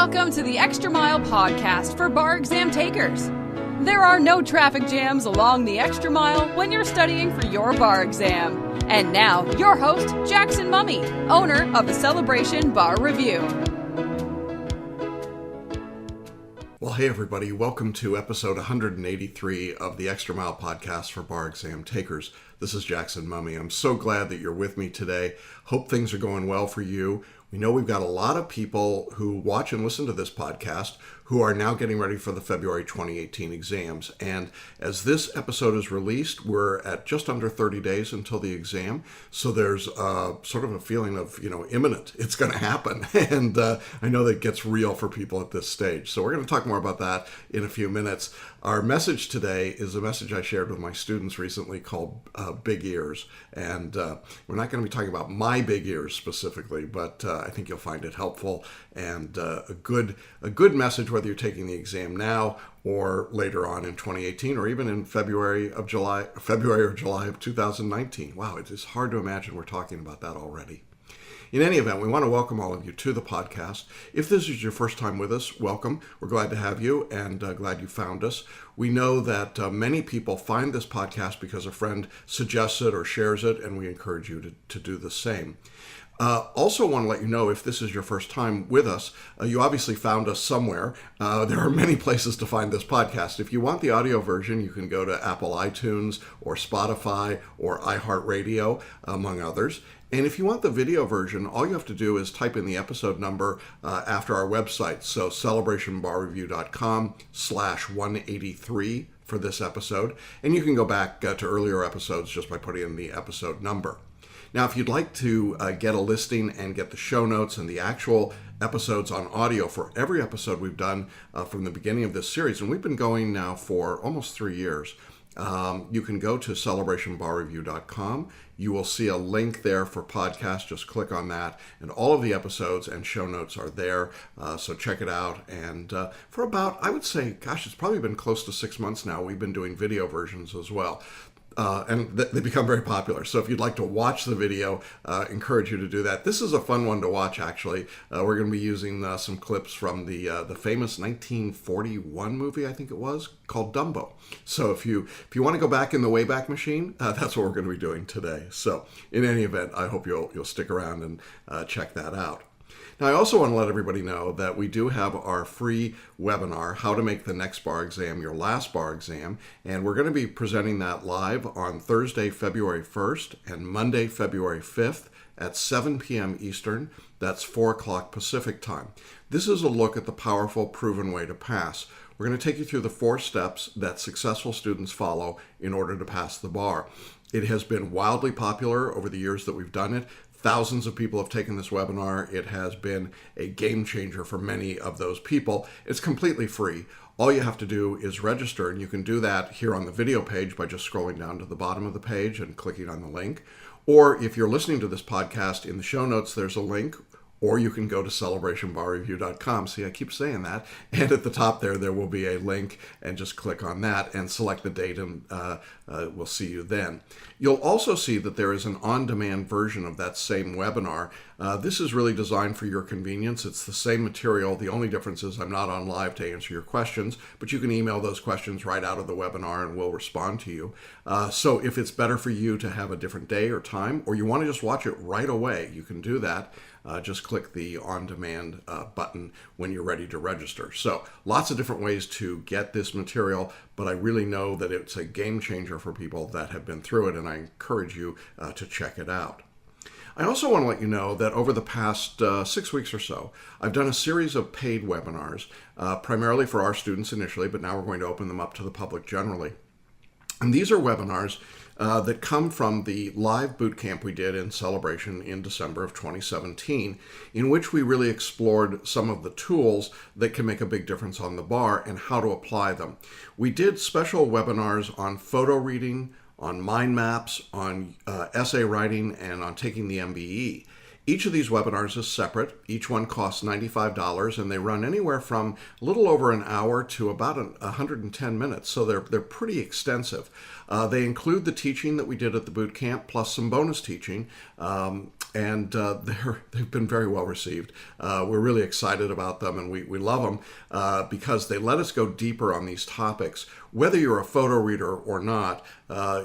Welcome to the Extra Mile podcast for bar exam takers. There are no traffic jams along the Extra Mile when you're studying for your bar exam. And now, your host, Jackson Mummy, owner of the Celebration Bar Review. Well, hey everybody, welcome to episode 183 of the Extra Mile podcast for bar exam takers. This is Jackson Mummy. I'm so glad that you're with me today. Hope things are going well for you. We know we've got a lot of people who watch and listen to this podcast who are now getting ready for the February 2018 exams. And as this episode is released, we're at just under 30 days until the exam. So there's sort of a feeling of, imminent. It's going to happen. And I know that gets real for people at this stage. So we're going to talk more about that in a few minutes. Our message today is a message I shared with my students recently called Big Ears. And we're not going to be talking about my big ears specifically, but I think you'll find it helpful and a good message whether you're taking the exam now or later on in 2018 or even in February or July of 2019. Wow, it is hard to imagine we're talking about that already. In any event, we want to welcome all of you to the podcast. If this is your first time with us, welcome. We're glad to have you and glad you found us. We know that many people find this podcast because a friend suggests it or shares it, and we encourage you to do the same. Also want to let you know, if this is your first time with us, you obviously found us somewhere. There are many places to find this podcast. If you want the audio version, you can go to Apple iTunes or Spotify or iHeartRadio, among others. And if you want the video version, all you have to do is type in the episode number after our website. So celebrationbarreview.com/183 for this episode. And you can go back to earlier episodes just by putting in the episode number. Now, if you'd like to get a listing and get the show notes and the actual episodes on audio for every episode we've done from the beginning of this series, and we've been going now for almost 3 years, you can go to celebrationbarreview.com. You will see a link there for podcast. Just click on that, and all of the episodes and show notes are there. So check it out. And for about, I would say, it's probably been close to 6 months now, we've been doing video versions as well. And they become very popular. So if you'd like to watch the video, encourage you to do that. This is a fun one to watch, actually. We're going to be using some clips from the famous 1941 movie, I think it was, called Dumbo. So if you want to go back in the Wayback Machine, that's what we're going to be doing today. So in any event, I hope you'll stick around and check that out. Now, I also want to let everybody know that we do have our free webinar, How to Make the Next Bar Exam Your Last Bar Exam, and we're going to be presenting that live on Thursday, February 1st and Monday, February 5th at 7 p.m. Eastern. That's 4 o'clock Pacific time. This is a look at the powerful, proven way to pass. We're going to take you through the 4 steps that successful students follow in order to pass the bar. It has been wildly popular over the years that we've done it. Thousands of people have taken this webinar. It has been a game changer for many of those people. It's completely free. All you have to do is register, and you can do that here on the video page by just scrolling down to the bottom of the page and clicking on the link. Or if you're listening to this podcast, in the show notes, there's a link. Or you can go to celebrationbarreview.com. See, I keep saying that. And at the top there will be a link, and just click on that and select the date, and we'll see you then. You'll also see that there is an on-demand version of that same webinar. This is really designed for your convenience. It's the same material. The only difference is I'm not on live to answer your questions, but you can email those questions right out of the webinar and we'll respond to you. So if it's better for you to have a different day or time, or you want to just watch it right away, you can do that. Just click the on-demand button when you're ready to register. So lots of different ways to get this material, but I really know that it's a game changer for people that have been through it, and I encourage you to check it out. I also want to let you know that over the past 6 weeks or so, I've done a series of paid webinars, primarily for our students initially, but now we're going to open them up to the public generally. And these are webinars that come from the live boot camp we did in Celebration in December of 2017, in which we really explored some of the tools that can make a big difference on the bar and how to apply them. We did special webinars on photo reading, on mind maps, on essay writing, and on taking the MBE. Each of these webinars is separate. Each one costs $95, and they run anywhere from a little over an hour to about 110 minutes, so they're pretty extensive. They include the teaching that we did at the boot camp, plus some bonus teaching. and they've been very well received. We're really excited about them, and we love them because they let us go deeper on these topics. Whether you're a photo reader or not,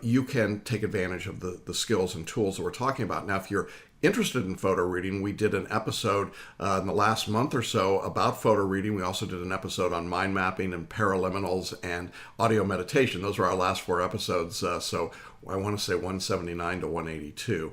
you can take advantage of the skills and tools that we're talking about. Now, if you're interested in photo reading, we did an episode in the last month or so about photo reading. We also did an episode on mind mapping and paraliminals and audio meditation. Those were our last 4 episodes. So I want to say 179 to 182.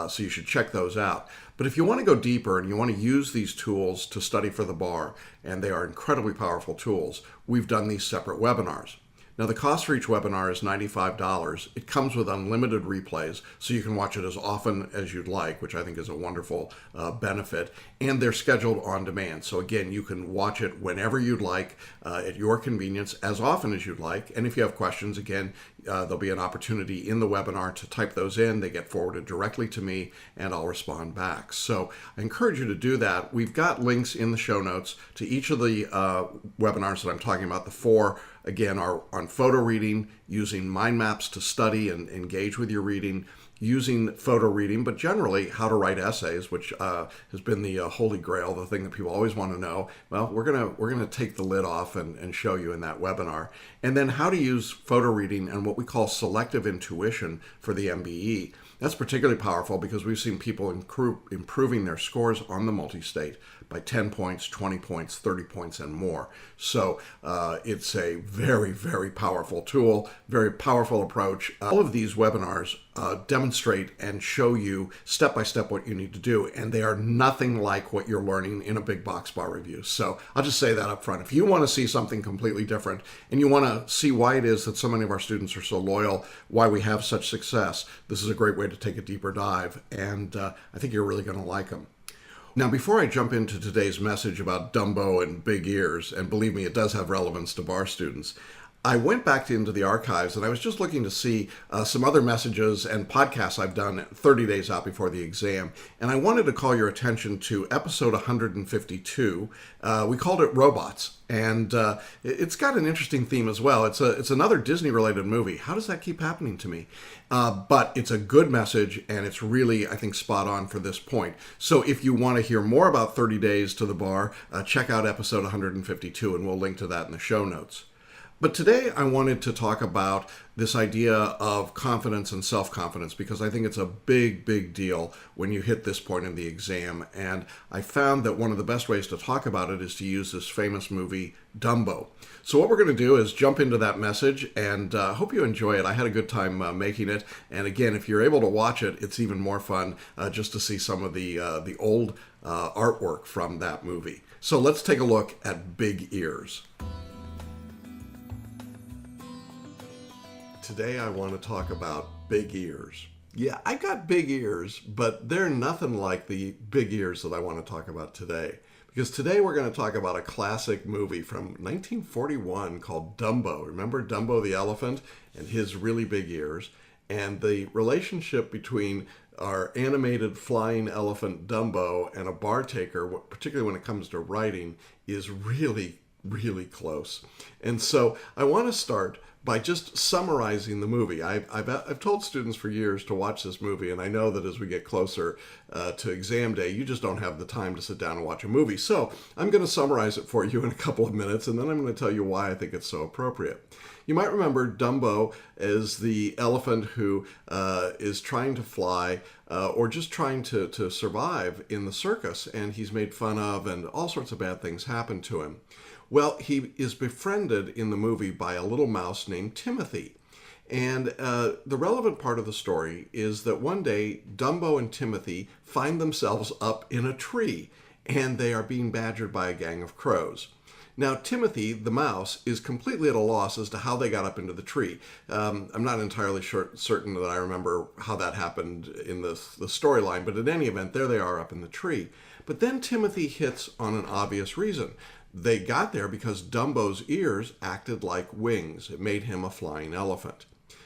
So you should check those out. But if you want to go deeper and you want to use these tools to study for the bar, and they are incredibly powerful tools, we've done these separate webinars. Now, the cost for each webinar is $95. It comes with unlimited replays, so you can watch it as often as you'd like, which I think is a wonderful benefit. And they're scheduled on demand. So again, you can watch it whenever you'd like, at your convenience, as often as you'd like. And if you have questions, again, there'll be an opportunity in the webinar to type those in. They get forwarded directly to me, and I'll respond back. So I encourage you to do that. We've got links in the show notes to each of the webinars that I'm talking about. The 4, again, are on photo reading, using mind maps to study and engage with your reading, using photo reading, but generally how to write essays, which has been the holy grail, the thing that people always want to know. Well, we're gonna take the lid off and show you in that webinar. And then how to use photo reading and what we call selective intuition for the MBE. That's particularly powerful because we've seen people improving their scores on the multi-state by 10 points, 20 points, 30 points, and more. So it's a very, very powerful tool, very powerful approach. All of these webinars demonstrate and show you step-by-step what you need to do, and they are nothing like what you're learning in a big box bar review. So I'll just say that up front. If you want to see something completely different, and you want to see why it is that so many of our students are so loyal, why we have such success, this is a great way to take a deeper dive, and I think you're really going to like them. Now, before I jump into today's message about Dumbo and big ears, and believe me, it does have relevance to bar students, I went back into the archives and I was just looking to see some other messages and podcasts I've done 30 days out before the exam. And I wanted to call your attention to episode 152. We called it Robots. And it's got an interesting theme as well. It's another Disney-related movie. How does that keep happening to me? But it's a good message, and it's really, I think, spot on for this point. So if you want to hear more about 30 Days to the Bar, check out episode 152, and we'll link to that in the show notes. But today I wanted to talk about this idea of confidence and self-confidence because I think it's a big, big deal when you hit this point in the exam. And I found that one of the best ways to talk about it is to use this famous movie, Dumbo. So what we're going to do is jump into that message, and hope you enjoy it. I had a good time making it. And again, if you're able to watch it, it's even more fun just to see some of the old artwork from that movie. So let's take a look at Big Ears. Today I want to talk about big ears. Yeah, I got big ears, but they're nothing like the big ears that I want to talk about today. Because today we're going to talk about a classic movie from 1941 called Dumbo. Remember Dumbo the elephant and his really big ears? And the relationship between our animated flying elephant Dumbo and a bar taker, particularly when it comes to writing, is really, really close. And so I want to start by just summarizing the movie. I've told students for years to watch this movie, and I know that as we get closer to exam day, you just don't have the time to sit down and watch a movie. So I'm going to summarize it for you in a couple of minutes, and then I'm going to tell you why I think it's so appropriate. You might remember Dumbo as the elephant who is trying to fly or just trying to survive in the circus, and he's made fun of, and all sorts of bad things happen to him. Well, he is befriended in the movie by a little mouse named Timothy. And the relevant part of the story is that one day Dumbo and Timothy find themselves up in a tree, and they are being badgered by a gang of crows. Now, Timothy, the mouse, is completely at a loss as to how they got up into the tree. I'm not entirely certain that I remember how that happened in the storyline, but in any event, there they are up in the tree. But then Timothy hits on an obvious reason. They got there because Dumbo's ears acted like wings. It made him a flying elephant.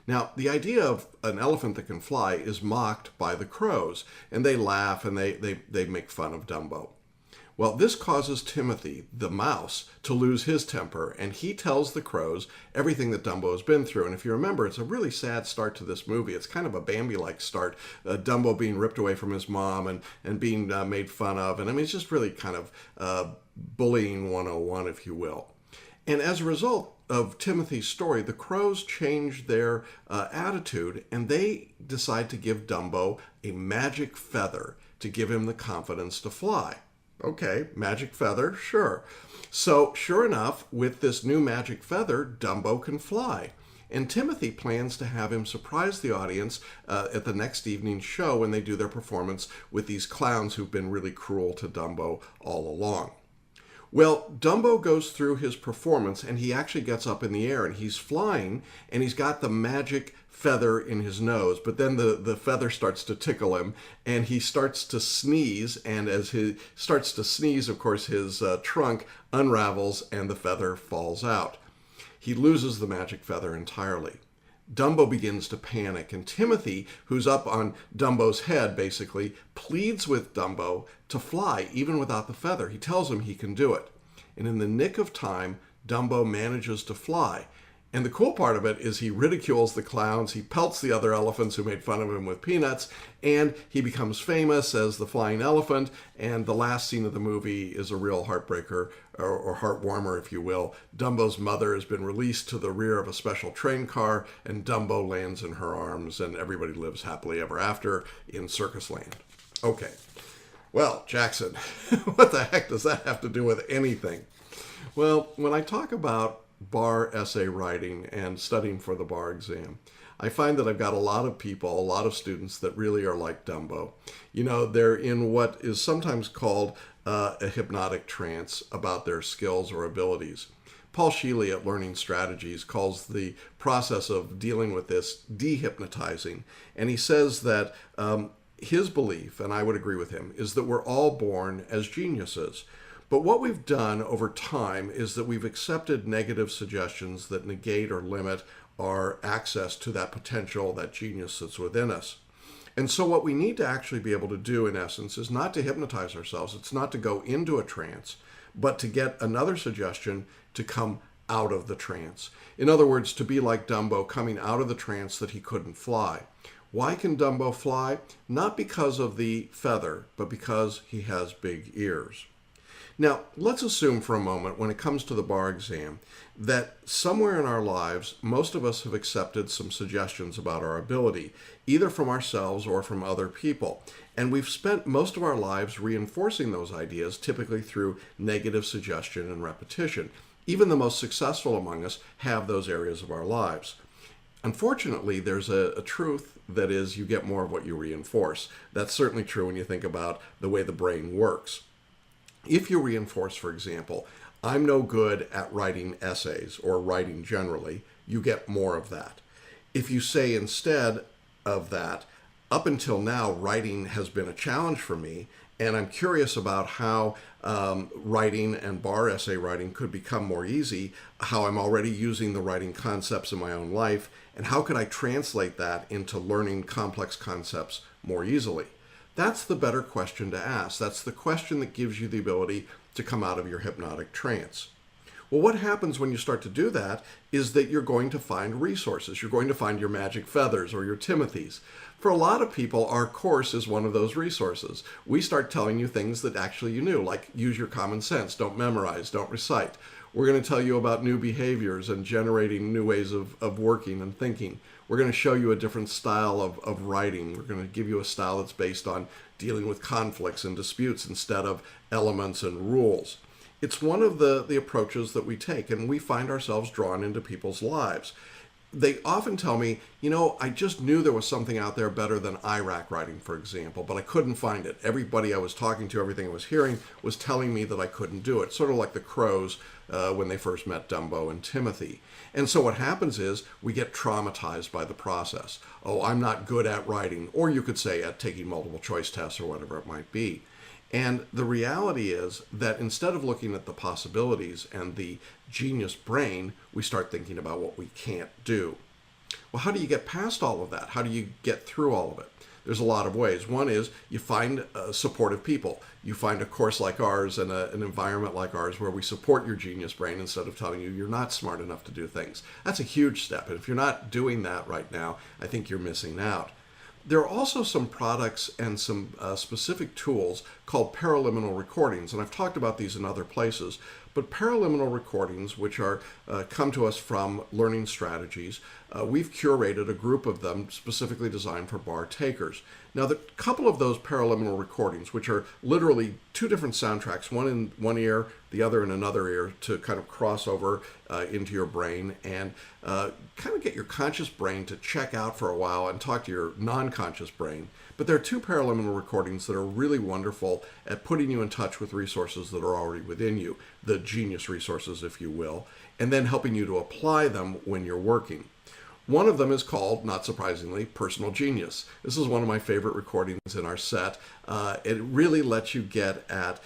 Now, the idea of an elephant that can fly is mocked by the crows, and they laugh and they make fun of Dumbo. Well, this causes Timothy, the mouse, to lose his temper, and he tells the crows everything that Dumbo has been through. And if you remember, it's a really sad start to this movie. It's kind of a Bambi-like start, Dumbo being ripped away from his mom and being made fun of. And I mean, it's just really kind of bullying 101, if you will. And as a result of Timothy's story, the crows change their attitude, and they decide to give Dumbo a magic feather to give him the confidence to fly. Okay, magic feather, sure. So, sure enough, with this new magic feather, Dumbo can fly. And Timothy plans to have him surprise the audience at the next evening's show when they do their performance with these clowns who've been really cruel to Dumbo all along. Well, Dumbo goes through his performance and he actually gets up in the air and he's flying and he's got the magic feather in his nose, but then the feather starts to tickle him and he starts to sneeze, and as he starts to sneeze, of course, his trunk unravels and the feather falls out. He loses the magic feather entirely. Dumbo begins to panic, and Timothy, who's up on Dumbo's head, basically pleads with Dumbo to fly even without the feather. He tells him he can do it. And in the nick of time, Dumbo manages to fly. And the cool part of it is he ridicules the clowns, he pelts the other elephants who made fun of him with peanuts, and he becomes famous as the flying elephant. And the last scene of the movie is a real heartbreaker, or heartwarmer, if you will. Dumbo's mother has been released to the rear of a special train car, and Dumbo lands in her arms, and everybody lives happily ever after in Circus Land. Okay, well, Jackson, what the heck does that have to do with anything? Well, when I talk about bar essay writing and studying for the bar exam, I find that I've got a lot of people, a lot of students that really are like Dumbo. You know, they're in what is sometimes called a hypnotic trance about their skills or abilities. Paul Sheely at Learning Strategies calls the process of dealing with this dehypnotizing, and he says that his belief, and I would agree with him, is that we're all born as geniuses. But what we've done over time is that we've accepted negative suggestions that negate or limit our access to that potential, that genius that's within us. And so what we need to actually be able to do, in essence, is not to hypnotize ourselves. It's not to go into a trance, but to get another suggestion to come out of the trance. In other words, to be like Dumbo, coming out of the trance that he couldn't fly. Why can Dumbo fly? Not because of the feather, but because he has big ears. Now, let's assume for a moment, when it comes to the bar exam, that somewhere in our lives, most of us have accepted some suggestions about our ability, either from ourselves or from other people. And we've spent most of our lives reinforcing those ideas, typically through negative suggestion and repetition. Even the most successful among us have those areas of our lives. Unfortunately, there's a truth that is you get more of what you reinforce. That's certainly true when you think about the way the brain works. If you reinforce, for example, I'm no good at writing essays or writing generally, you get more of that. If you say instead of that, up until now, writing has been a challenge for me, and I'm curious about how writing and bar essay writing could become more easy, how I'm already using the writing concepts in my own life, and how could I translate that into learning complex concepts more easily? That's the better question to ask. That's the question that gives you the ability to come out of your hypnotic trance. Well, what happens when you start to do that is that you're going to find resources. You're going to find your magic feathers or your Timothys. For a lot of people, our course is one of those resources. We start telling you things that actually you knew, like use your common sense, don't memorize, don't recite. We're going to tell you about new behaviors and generating new ways of working and thinking. We're going to show you a different style of writing. We're going to give you a style that's based on dealing with conflicts and disputes instead of elements and rules. It's one of the approaches that we take, and we find ourselves drawn into people's lives. They often tell me, you know, I just knew there was something out there better than IRAC writing, for example, but I couldn't find it. Everybody I was talking to, everything I was hearing was telling me that I couldn't do it. Sort of like the crows when they first met Dumbo and Timothy. And so what happens is we get traumatized by the process. Oh, I'm not good at writing, or you could say at taking multiple choice tests or whatever it might be. And the reality is that instead of looking at the possibilities and the genius brain, we start thinking about what we can't do. Well, how do you get past all of that? How do you get through all of it? there's a lot of ways. One is you find supportive people. You find a course like ours and an environment like ours where we support your genius brain instead of telling you you're not smart enough to do things. That's a huge step. And if you're not doing that right now, I think you're missing out. There are also some products and some specific tools called paraliminal recordings, and I've talked about these in other places. But paraliminal recordings, which are come to us from Learning Strategies, we've curated a group of them specifically designed for bar takers. Now, the couple of those paraliminal recordings, which are literally two different soundtracks, one in one ear, the other in another ear, to kind of cross over into your brain and kind of get your conscious brain to check out for a while and talk to your non-conscious brain. But there are two paraliminal recordings that are really wonderful at putting you in touch with resources that are already within you, the genius resources, if you will, and then helping you to apply them when you're working. One of them is called, not surprisingly, Personal Genius. This is one of my favorite recordings in our set. It really lets you get at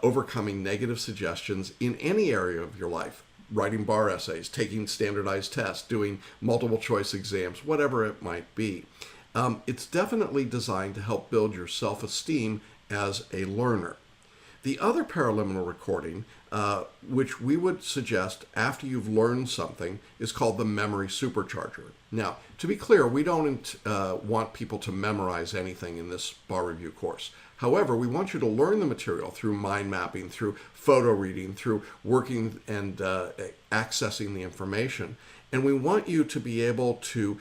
overcoming negative suggestions in any area of your life. Writing bar essays, taking standardized tests, doing multiple choice exams, whatever it might be. It's definitely designed to help build your self-esteem as a learner. The other paraliminal recording, which we would suggest after you've learned something, is called the Memory Supercharger. Now, to be clear, we don't want people to memorize anything in this bar review course. However, we want you to learn the material through mind mapping, through photo reading, through working and accessing the information. And we want you to be able to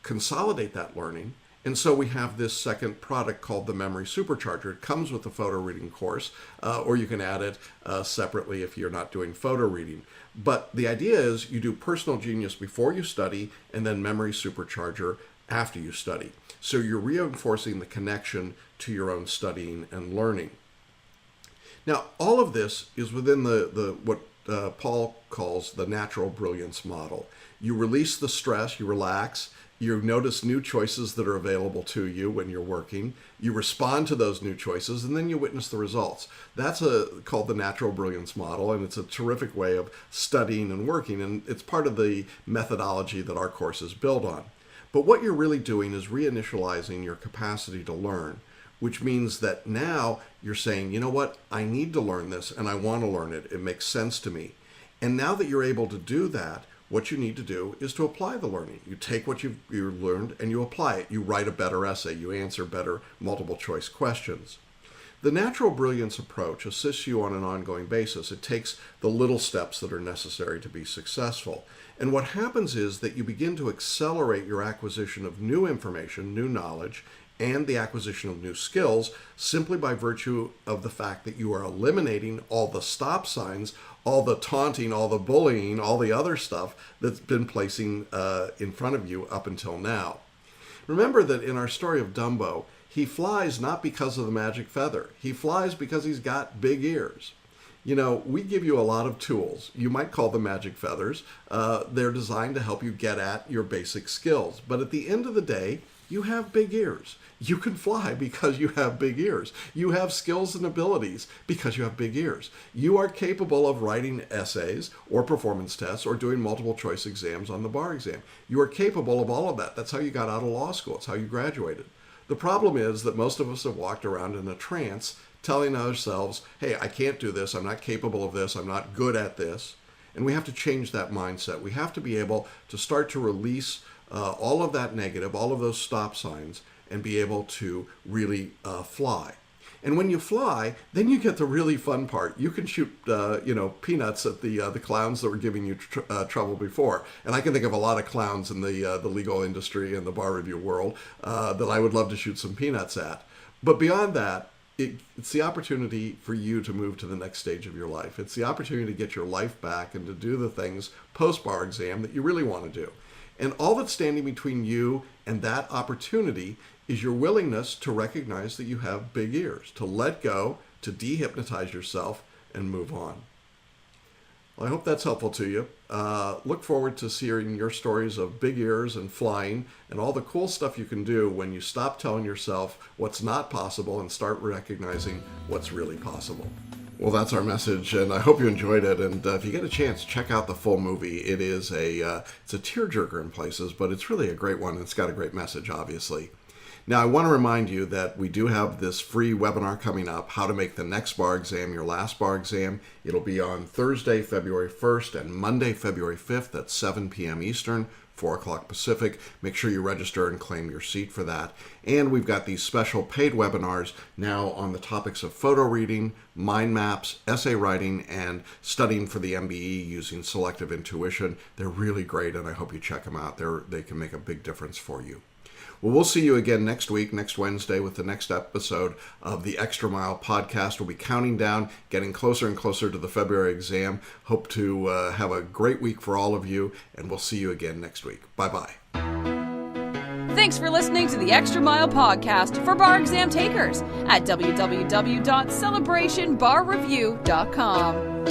consolidate that learning. And so we have this second product called the Memory Supercharger. It comes with the photo reading course, or you can add it separately if you're not doing photo reading. But the idea is you do Personal Genius before you study and then Memory Supercharger after you study. So you're reinforcing the connection to your own studying and learning. Now, all of this is within the what Paul calls the NaturalBrilliance Model. You release the stress, you relax, you notice new choices that are available to you when you're working, you respond to those new choices, and then you witness the results. That's called the NaturalBrilliance Model, and it's a terrific way of studying and working, and it's part of the methodology that our course is built on. But what you're really doing is reinitializing your capacity to learn, which means that now you're saying, you know what, I need to learn this, and I want to learn it. It makes sense to me. And now that you're able to do that, what you need to do is to apply the learning. You take what you've learned and you apply it. You write a better essay. You answer better multiple choice questions. The Natural Brilliance approach assists you on an ongoing basis. It takes the little steps that are necessary to be successful. And what happens is that you begin to accelerate your acquisition of new information, new knowledge, and the acquisition of new skills simply by virtue of the fact that you are eliminating all the stop signs, all the taunting, all the bullying, all the other stuff that's been placing in front of you up until now. Remember that in our story of Dumbo, he flies not because of the magic feather. He flies because he's got big ears. You know, we give you a lot of tools. You might call them magic feathers. They're designed to help you get at your basic skills. But at the end of the day, you have big ears. You can fly because you have big ears. You have skills and abilities because you have big ears. You are capable of writing essays or performance tests or doing multiple choice exams on the bar exam. You are capable of all of that. That's how you got out of law school. It's how you graduated. The problem is that most of us have walked around in a trance telling ourselves, hey, I can't do this. I'm not capable of this. I'm not good at this. And we have to change that mindset. We have to be able to start to release all of that negative, all of those stop signs, and be able to really fly. And when you fly, then you get the really fun part. You can shoot, peanuts at the clowns that were giving you trouble before. And I can think of a lot of clowns in the legal industry and the bar review world that I would love to shoot some peanuts at. But beyond that, it's the opportunity for you to move to the next stage of your life. It's the opportunity to get your life back and to do the things post-bar exam that you really want to do. And all that's standing between you and that opportunity is your willingness to recognize that you have big ears, to let go, to dehypnotize yourself, and move on. Well, I hope that's helpful to you. Look forward to hearing your stories of big ears and flying and all the cool stuff you can do when you stop telling yourself what's not possible and start recognizing what's really possible. Well, that's our message, and I hope you enjoyed it. And if you get a chance, check out the full movie. It is it's a tearjerker in places, but it's really a great one. It's got a great message, obviously. Now, I want to remind you that we do have this free webinar coming up, How to Make the Next Bar Exam Your Last Bar Exam. It'll be on Thursday, February 1st and Monday, February 5th at 7 p.m. Eastern, 4 o'clock Pacific. Make sure you register and claim your seat for that. And we've got these special paid webinars now on the topics of photo reading, mind maps, essay writing, and studying for the MBE using selective intuition. They're really great, and I hope you check them out. They can make a big difference for you. Well, we'll see you again next week, next Wednesday, with the next episode of the Extra Mile podcast. We'll be counting down, getting closer and closer to the February exam. Hope to have a great week for all of you, and we'll see you again next week. Bye-bye. Thanks for listening to the Extra Mile podcast for bar exam takers at www.celebrationbarreview.com.